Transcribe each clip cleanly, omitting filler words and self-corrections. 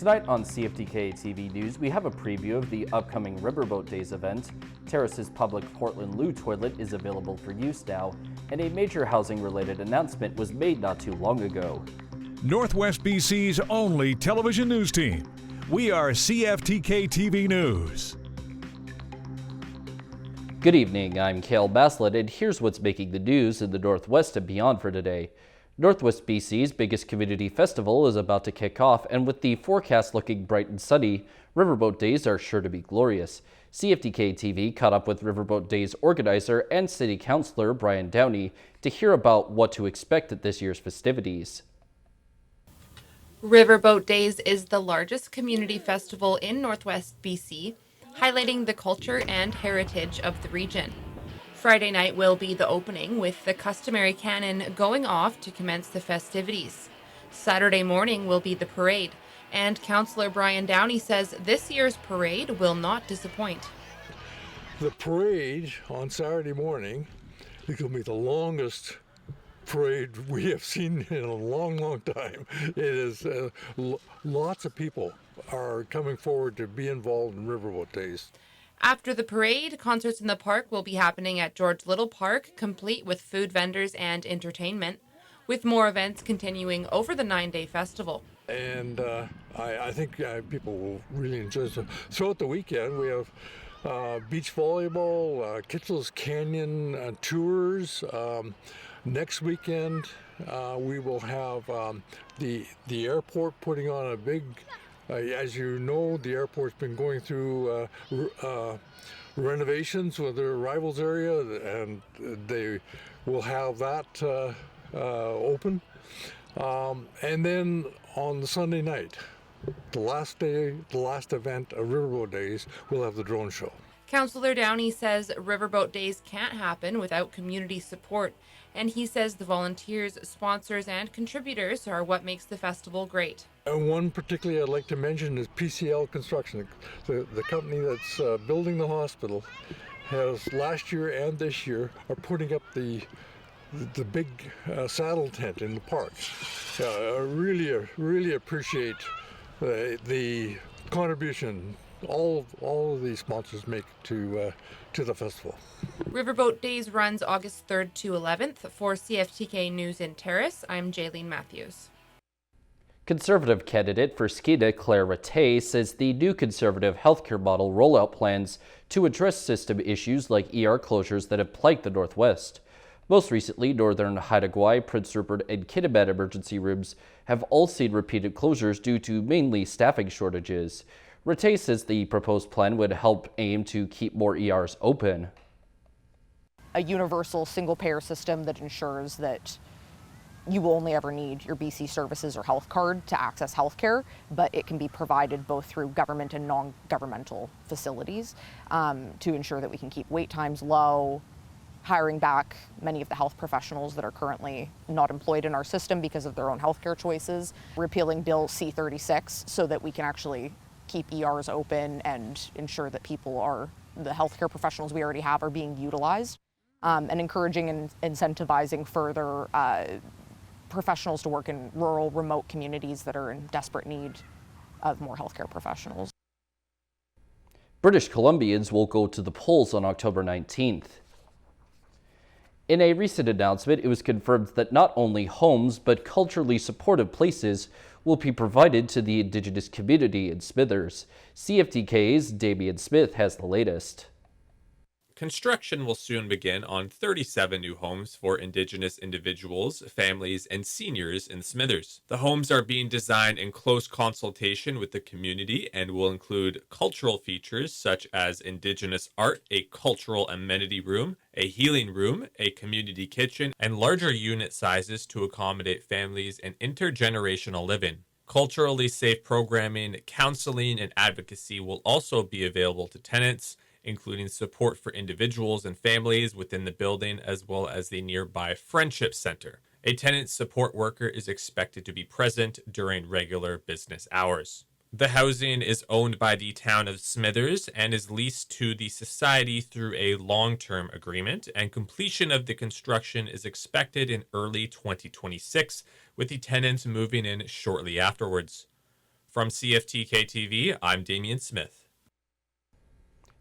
Tonight on CFTK-TV News, we have a preview of the upcoming Riverboat Days event. Terrace's public Portland Loo toilet is available for use now, and a major housing-related announcement was made not too long ago. Northwest BC's only television news team. We are CFTK-TV News. Good evening, I'm Cale Baslett, and here's what's making the news in the Northwest and beyond for today. Northwest BC's biggest community festival is about to kick off, and with the forecast looking bright and sunny, Riverboat Days are sure to be glorious. CFTK-TV caught up with Riverboat Days organizer and city councilor Brian Downey to hear about what to expect at this year's festivities. Riverboat Days is the largest community festival in Northwest BC, highlighting the culture and heritage of the region. Friday night will be the opening, with the customary cannon going off to commence the festivities. Saturday morning will be the parade, and Councillor Brian Downey says this year's parade will not disappoint. The parade on Saturday morning is going to be the longest parade we have seen in a long, long time. It is lots of people are coming forward to be involved in Riverboat Days. After the parade, concerts in the park will be happening at George Little Park, complete with food vendors and entertainment, with more events continuing over the 9-day festival. And I think people will really enjoy it. Throughout the weekend, we have beach volleyball, Kitchell's Canyon tours. Next weekend, we will have the airport putting on a big, as you know, the airport's been going through renovations with their arrivals area, and they will have that open. And then on the Sunday night, the last event of Riverboat Days, we'll have the drone show. Councillor Downey says Riverboat Days can't happen without community support, and he says the volunteers, sponsors, and contributors are what makes the festival great. And one particularly I'd like to mention is PCL Construction, the company that's building the hospital. Has last year and this year are putting up the big saddle tent in the park. I really appreciate the contribution all of these sponsors make to the festival. Riverboat Days runs August 3rd to 11th. For CFTK News in Terrace, I'm Jaylene Matthews. Conservative candidate for Skeena, Claire Rattay, says the new Conservative healthcare model rollout plans to address system issues like ER closures that have plagued the Northwest. Most recently, Northern Haida Gwaii, Prince Rupert, and Kitimat emergency rooms have all seen repeated closures due to mainly staffing shortages. Rattay says the proposed plan would help aim to keep more ERs open. A universal single-payer system that ensures that you will only ever need your BC Services or health card to access health care, but it can be provided both through government and non-governmental facilities to ensure that we can keep wait times low, hiring back many of the health professionals that are currently not employed in our system because of their own healthcare choices, repealing Bill C-36 so that we can actually keep ERs open and ensure that the healthcare professionals we already have are being utilized, and encouraging and incentivizing further professionals to work in rural, remote communities that are in desperate need of more healthcare professionals. British Columbians will go to the polls on October 19th. In a recent announcement, it was confirmed that not only homes, but culturally supportive places will be provided to the Indigenous community in Smithers. CFTK's Damian Smith has the latest. Construction will soon begin on 37 new homes for Indigenous individuals, families, and seniors in Smithers. The homes are being designed in close consultation with the community and will include cultural features such as Indigenous art, a cultural amenity room, a healing room, a community kitchen, and larger unit sizes to accommodate families and intergenerational living. Culturally safe programming, counseling, and advocacy will also be available to tenants, including support for individuals and families within the building, as well as the nearby Friendship Center. A tenant support worker is expected to be present during regular business hours. The housing is owned by the town of Smithers and is leased to the society through a long-term agreement, and completion of the construction is expected in early 2026, with the tenants moving in shortly afterwards. From CFTK-TV, I'm Damian Smith.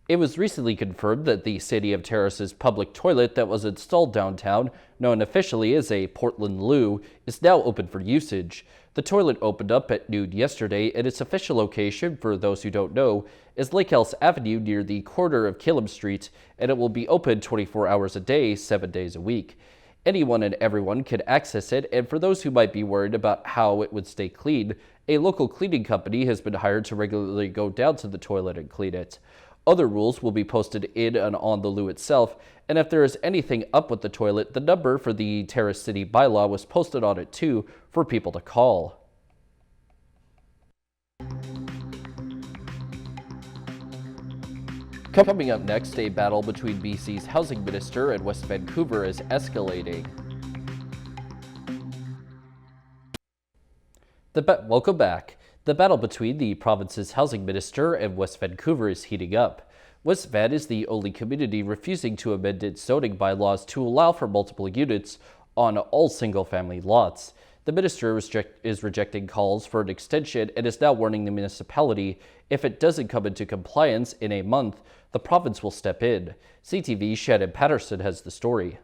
It was recently confirmed that the City of Terrace's public toilet that was installed downtown, known officially as a Portland loo, is now open for usage. The toilet opened up at noon yesterday, and its official location, for those who don't know, is Lake Ellis Avenue near the corner of Killam Street, and it will be open 24 hours a day, 7 days a week. Anyone and everyone can access it, and for those who might be worried about how it would stay clean, a local cleaning company has been hired to regularly go down to the toilet and clean it. Other rules will be posted in and on the loo itself, and if there is anything up with the toilet, the number for the Terrace City bylaw was posted on it too for people to call. Coming up next, a battle between BC's housing minister and West Vancouver is escalating. Welcome back. The battle between the province's housing minister and West Vancouver is heating up. West Van is the only community refusing to amend its zoning bylaws to allow for multiple units on all single-family lots. The minister is rejecting calls for an extension and is now warning the municipality if it doesn't come into compliance in a month, the province will step in. CTV's Shannon Patterson has the story.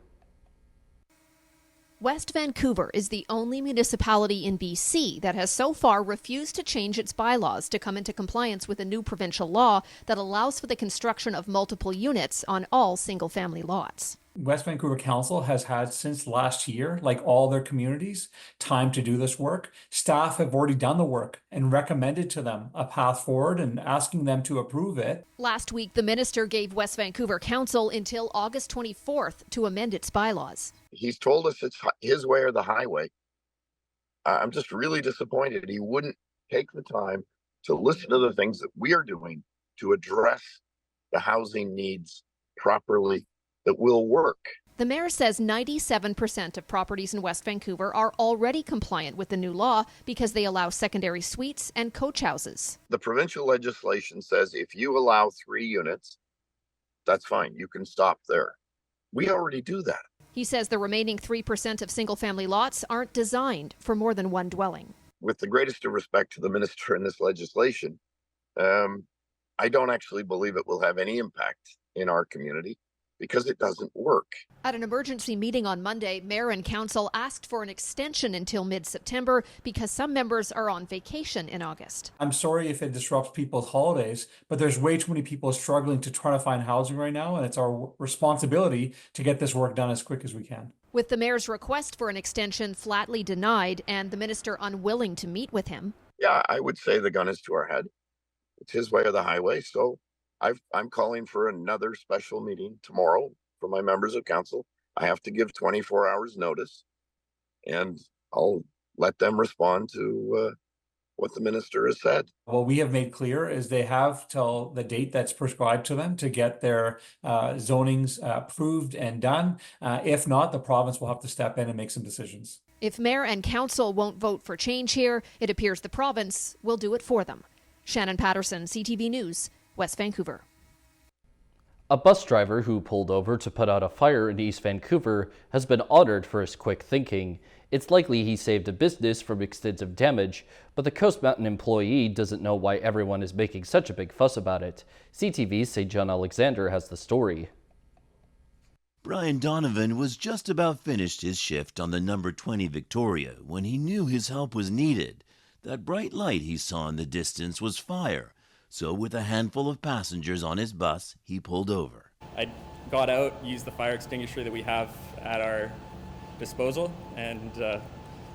West Vancouver is the only municipality in BC that has so far refused to change its bylaws to come into compliance with a new provincial law that allows for the construction of multiple units on all single-family lots. West Vancouver Council has had since last year, like all their communities, time to do this work. Staff have already done the work and recommended to them a path forward and asking them to approve it. Last week, the minister gave West Vancouver Council until August 24th to amend its bylaws. He's told us it's his way or the highway. I'm just really disappointed he wouldn't take the time to listen to the things that we are doing to address the housing needs properly that will work. The mayor says 97% of properties in West Vancouver are already compliant with the new law because they allow secondary suites and coach houses. The provincial legislation says if you allow 3 units, that's fine. You can stop there. We already do that. He says the remaining 3% of single-family lots aren't designed for more than one dwelling. With the greatest of respect to the minister in this legislation, I don't actually believe it will have any impact in our community because it doesn't work. At an emergency meeting on Monday, Mayor and Council asked for an extension until mid-September because some members are on vacation in August. I'm sorry if it disrupts people's holidays, but there's way too many people struggling to try to find housing right now, and it's our responsibility to get this work done as quick as we can. With the mayor's request for an extension flatly denied and the minister unwilling to meet with him. Yeah, I would say the gun is to our head. It's his way or the highway, so I'm calling for another special meeting tomorrow for my members of council. I have to give 24 hours notice, and I'll let them respond to what the minister has said. What we have made clear is they have till the date that's prescribed to them to get their zonings approved and done. If not, the province will have to step in and make some decisions. If mayor and council won't vote for change here, it appears the province will do it for them. Shannon Patterson, CTV News, West Vancouver. A bus driver who pulled over to put out a fire in East Vancouver has been honored for his quick thinking. It's likely he saved a business from extensive damage, but the Coast Mountain employee doesn't know why everyone is making such a big fuss about it. CTV's St. John Alexander has the story. Brian Donovan was just about finished his shift on the number 20 Victoria when he knew his help was needed. That bright light he saw in the distance was fire. So with a handful of passengers on his bus, he pulled over. I got out, used the fire extinguisher that we have at our disposal, and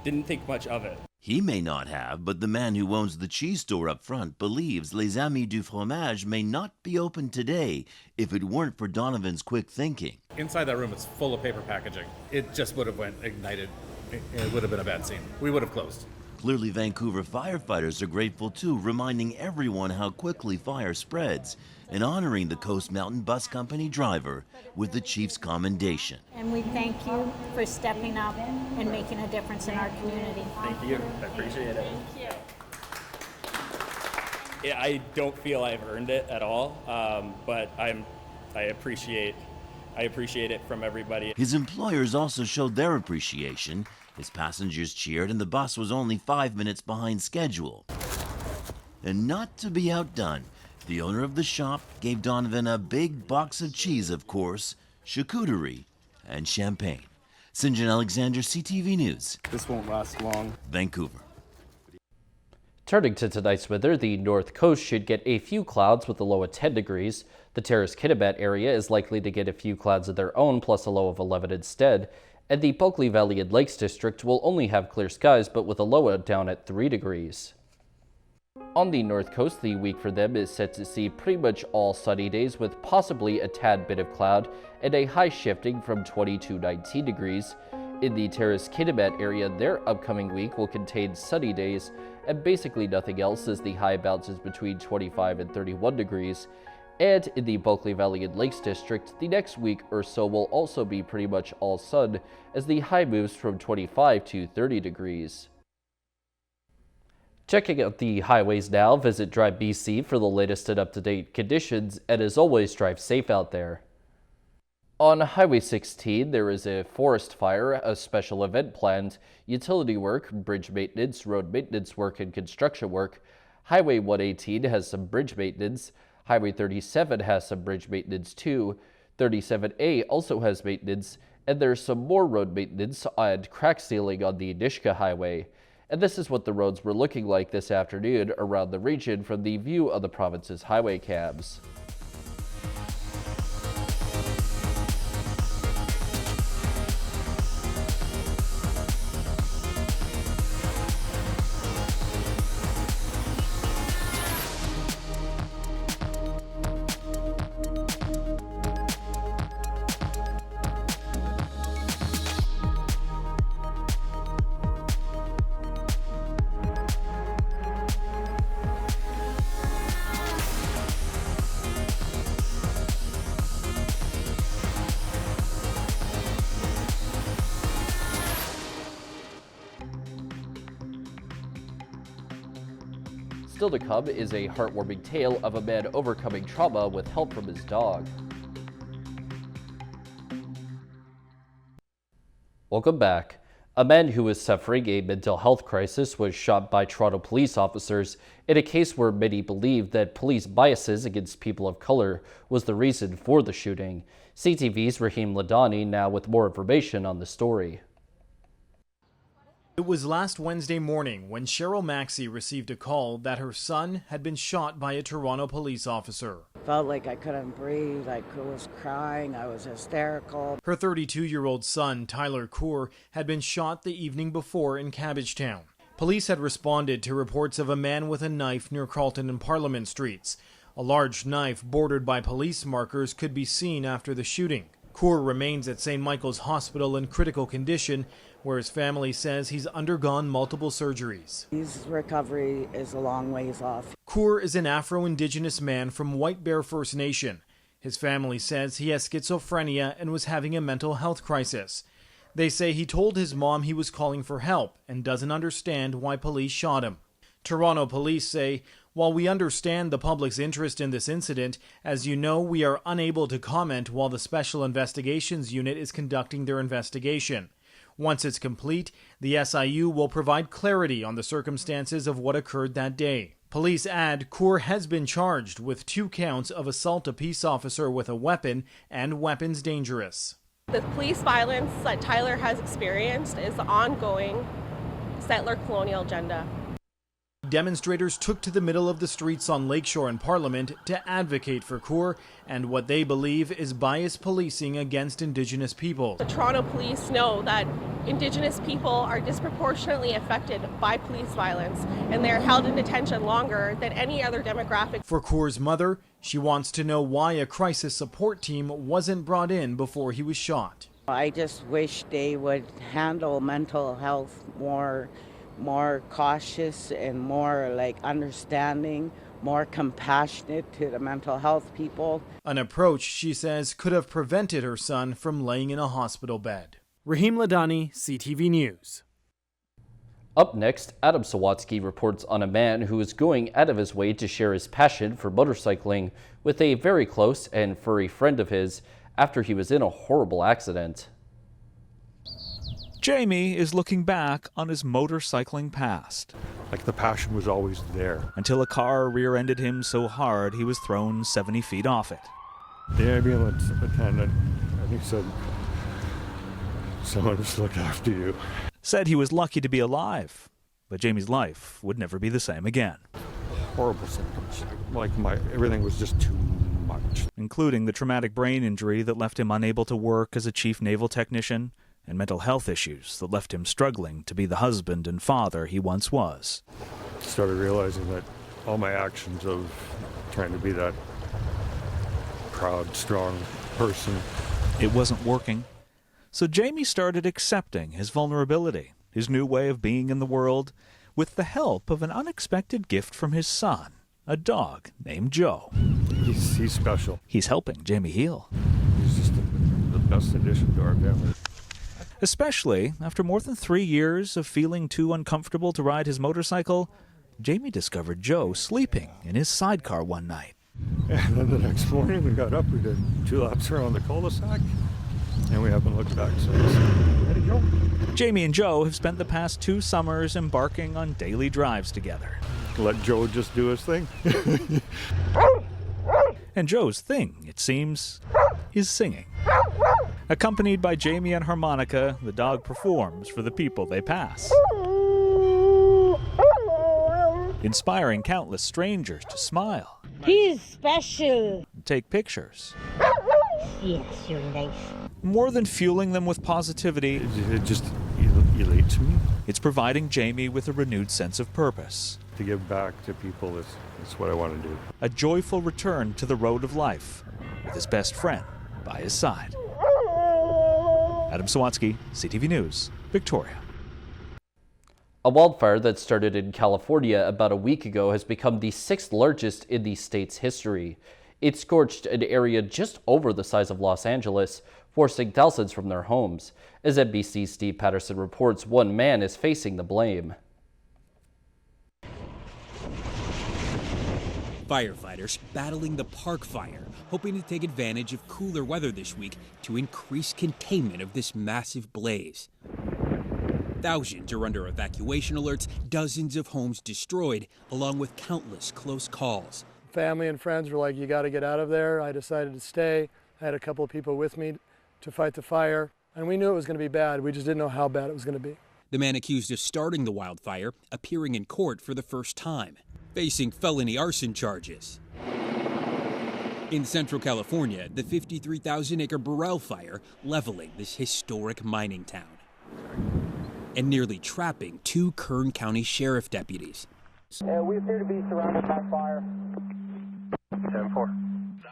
didn't think much of it. He may not have, but the man who owns the cheese store up front believes Les Amis du Fromage may not be open today if it weren't for Donovan's quick thinking. Inside that room, it's full of paper packaging. It just would have ignited. It would have been a bad scene. We would have closed. Clearly, Vancouver firefighters are grateful too, reminding everyone how quickly fire spreads and honoring the Coast Mountain Bus Company driver with the Chief's commendation. And we thank you for stepping up and making a difference in our community. Thank you. I appreciate it. Thank you. Yeah, I don't feel I've earned it at all, but I appreciate it from everybody. His employers also showed their appreciation. His passengers cheered and the bus was only 5 minutes behind schedule. And not to be outdone, the owner of the shop gave Donovan a big box of cheese, of course, charcuterie, and champagne. St. John Alexander, CTV News. This won't last long. Vancouver. Turning to tonight's weather, the north coast should get a few clouds with a low of 10 degrees. The Terrace-Kitimat area is likely to get a few clouds of their own, plus a low of 11 instead. And the Bulkley Valley and Lakes District will only have clear skies, but with a low down at 3 degrees. On the north coast, the week for them is set to see pretty much all sunny days with possibly a tad bit of cloud and a high shifting from 20 to 19 degrees. In the Terrace-Kitimat area, their upcoming week will contain sunny days and basically nothing else as the high bounces between 25 and 31 degrees. And in the Bulkley Valley and Lakes District, the next week or so will also be pretty much all sun as the high moves from 25 to 30 degrees. Checking out the highways now, visit Drive BC for the latest and up-to-date conditions, and as always, drive safe out there. On Highway 16, there is a forest fire, a special event planned, utility work, bridge maintenance, road maintenance work, and construction work. Highway 118 has some bridge maintenance. Highway 37 has some bridge maintenance too. 37A also has maintenance, and there's some more road maintenance and crack sealing on the Nishka Highway. And this is what the roads were looking like this afternoon around the region from the view of the province's highway cams. Still to come is a heartwarming tale of a man overcoming trauma with help from his dog. Welcome back. A man who was suffering a mental health crisis was shot by Toronto police officers in a case where many believe that police biases against people of color was the reason for the shooting. CTV's Rahim Ladani now with more information on the story. It was last Wednesday morning when Cheryl Maxey received a call that her son had been shot by a Toronto police officer. Felt like I couldn't breathe, I was crying, I was hysterical. Her 32-year-old son, Tyler Coor, had been shot the evening before in Cabbagetown. Police had responded to reports of a man with a knife near Carlton and Parliament Streets. A large knife bordered by police markers could be seen after the shooting. Coor remains at St. Michael's Hospital in critical condition, where his family says he's undergone multiple surgeries. His recovery is a long ways off. Coor is an Afro-Indigenous man from White Bear First Nation. His family says he has schizophrenia and was having a mental health crisis. They say he told his mom he was calling for help and doesn't understand why police shot him. Toronto police say, while we understand the public's interest in this incident, as you know, we are unable to comment while the Special Investigations Unit is conducting their investigation. Once it's complete, the SIU will provide clarity on the circumstances of what occurred that day. Police add Coor has been charged with 2 counts of assault a peace officer with a weapon and weapons dangerous. The police violence that Tyler has experienced is the ongoing settler colonial agenda. Demonstrators took to the middle of the streets on Lakeshore and Parliament to advocate for Coor and what they believe is biased policing against Indigenous people. The Toronto police know that Indigenous people are disproportionately affected by police violence, and they're held in detention longer than any other demographic. For Coor's mother, she wants to know why a crisis support team wasn't brought in before he was shot. I just wish they would handle mental health more cautious and more understanding, more compassionate to the mental health people. An approach, she says, could have prevented her son from laying in a hospital bed. Rahim Ladani, CTV News. Up next, Adam Sawatsky reports on a man who is going out of his way to share his passion for motorcycling with a very close and furry friend of his after he was in a horrible accident. Jamie is looking back on his motorcycling past. Like the passion was always there. Until a car rear-ended him so hard he was thrown 70 feet off it. The ambulance attendant, and he said, "Someone just look after you." Said he was lucky to be alive, but Jamie's life would never be the same again. Horrible symptoms. Like everything was just too much. Including the traumatic brain injury that left him unable to work as a chief naval technician, and mental health issues that left him struggling to be the husband and father he once was. Started realizing that all my actions of trying to be that proud, strong person, it wasn't working. So Jamie started accepting his vulnerability, his new way of being in the world, with the help of an unexpected gift from his son, a dog named Joe. He's special. He's helping Jamie heal. He's just the best addition to our family. Especially after more than 3 years of feeling too uncomfortable to ride his motorcycle, Jamie discovered Joe sleeping in his sidecar one night. And then the next morning we got up, we did 2 laps around the cul-de-sac, and we haven't looked back since. Ready, Joe? Jamie and Joe have spent the past 2 summers embarking on daily drives together. Let Joe just do his thing. And Joe's thing, it seems, is singing. Accompanied by Jamie and harmonica, the dog performs for the people they pass, inspiring countless strangers to smile. He's special. Take pictures. Yes, you're nice. More than fueling them with positivity, it just elates me. It's providing Jamie with a renewed sense of purpose. To give back to people is what I want to do. A joyful return to the road of life with his best friend by his side. Adam Sawatsky, CTV News, Victoria. A wildfire that started in California about a week ago has become the 6th largest in the state's history. It scorched an area just over the size of Los Angeles, forcing thousands from their homes. As NBC's Steve Patterson reports, one man is facing the blame. Firefighters battling the park fire, hoping to take advantage of cooler weather this week to increase containment of this massive blaze. Thousands are under evacuation alerts, dozens of homes destroyed, along with countless close calls. Family and friends were like, "You got to get out of there." I decided to stay. I had a couple of people with me to fight the fire, and we knew it was going to be bad. We just didn't know how bad it was going to be. The man accused of starting the wildfire appearing in court for the first time, facing felony arson charges. In Central California, the 53,000-acre Burrell fire leveling this historic mining town and nearly trapping 2 Kern County Sheriff deputies. We appear to be surrounded by fire. 10-4.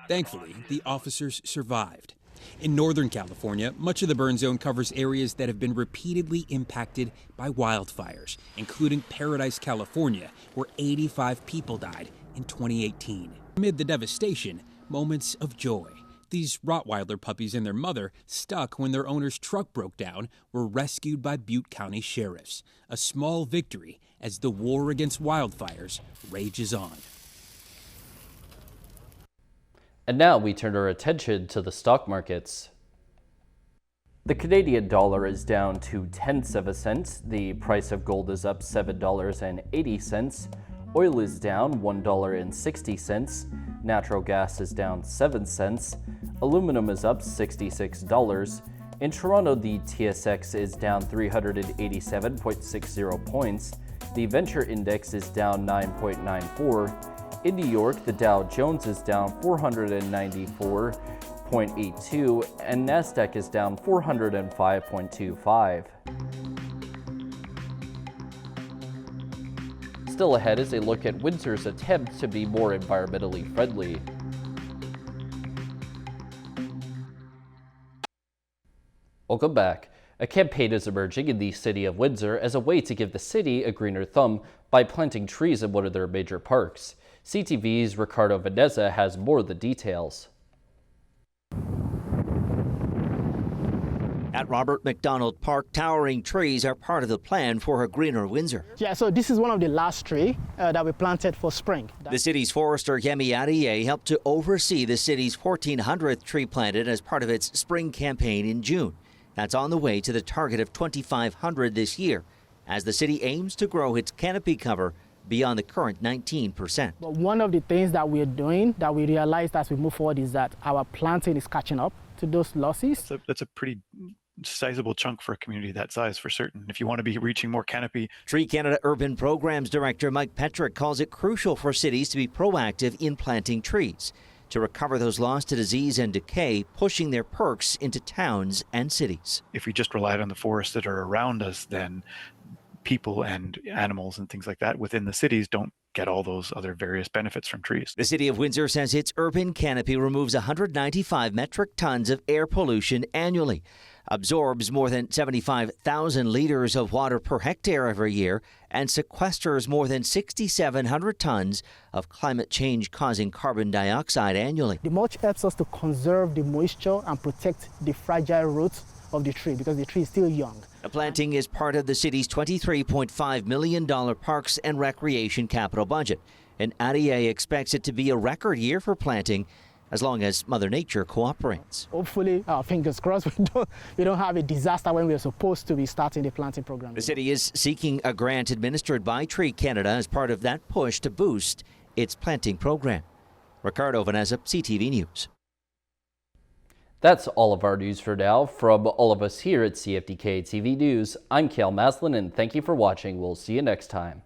Thankfully, the officers survived. In Northern California, much of the burn zone covers areas that have been repeatedly impacted by wildfires, including Paradise, California, where 85 people died in 2018. Amid the devastation, moments of joy. These Rottweiler puppies and their mother, stuck when their owner's truck broke down, were rescued by Butte County sheriffs. A small victory as the war against wildfires rages on. And now we turn our attention to the stock markets. The Canadian dollar is down to 10 cents. The price of gold is up $7.80. Oil is down $1.60. Natural gas is down 7 cents. Aluminum is up $66. In Toronto, the TSX is down 387.60 points. The Venture Index is down 9.94. In New York, the Dow Jones is down 494.82, and NASDAQ is down 405.25. Still ahead is a look at Windsor's attempt to be more environmentally friendly. Welcome back. A campaign is emerging in the city of Windsor as a way to give the city a greener thumb by planting trees in one of their major parks. CTV's Ricardo Veneza has more of the details. At Robert McDonald Park, towering trees are part of the plan for a greener Windsor. Yeah, so this is one of the last trees that we planted for spring. The city's forester, Yemi Adie, helped to oversee the city's 1,400th tree planted as part of its spring campaign in June. That's on the way to the target of 2,500 this year, as the city aims to grow its canopy cover beyond the current 19%. But one of the things that we're doing that we realized as we move forward is that our planting is catching up to those losses. That's a pretty sizable chunk for a community that size, for certain, if you want to be reaching more canopy. Tree Canada Urban Programs Director Mike Petrick calls it crucial for cities to be proactive in planting trees to recover those lost to disease and decay, pushing their perks into towns and cities. If we just relied on the forests that are around us, then people and animals and things like that within the cities don't get all those other various benefits from trees. The City of Windsor says its urban canopy removes 195 metric tons of air pollution annually, absorbs more than 75,000 liters of water per hectare every year, and sequesters more than 6,700 tons of climate change causing carbon dioxide annually. The mulch helps us to conserve the moisture and protect the fragile roots of the tree because the tree is still young. The planting is part of the city's $23.5 million Parks and Recreation capital budget, and ADA expects it to be a record year for planting as long as Mother Nature cooperates. Hopefully, fingers crossed, we don't have a disaster when we're supposed to be starting the planting program. The city is seeking a grant administered by Tree Canada as part of that push to boost its planting program. Ricardo Vanessa, CTV News. That's all of our news for now. From all of us here at CFTK-TV News, I'm Cale Maslin, and thank you for watching. We'll see you next time.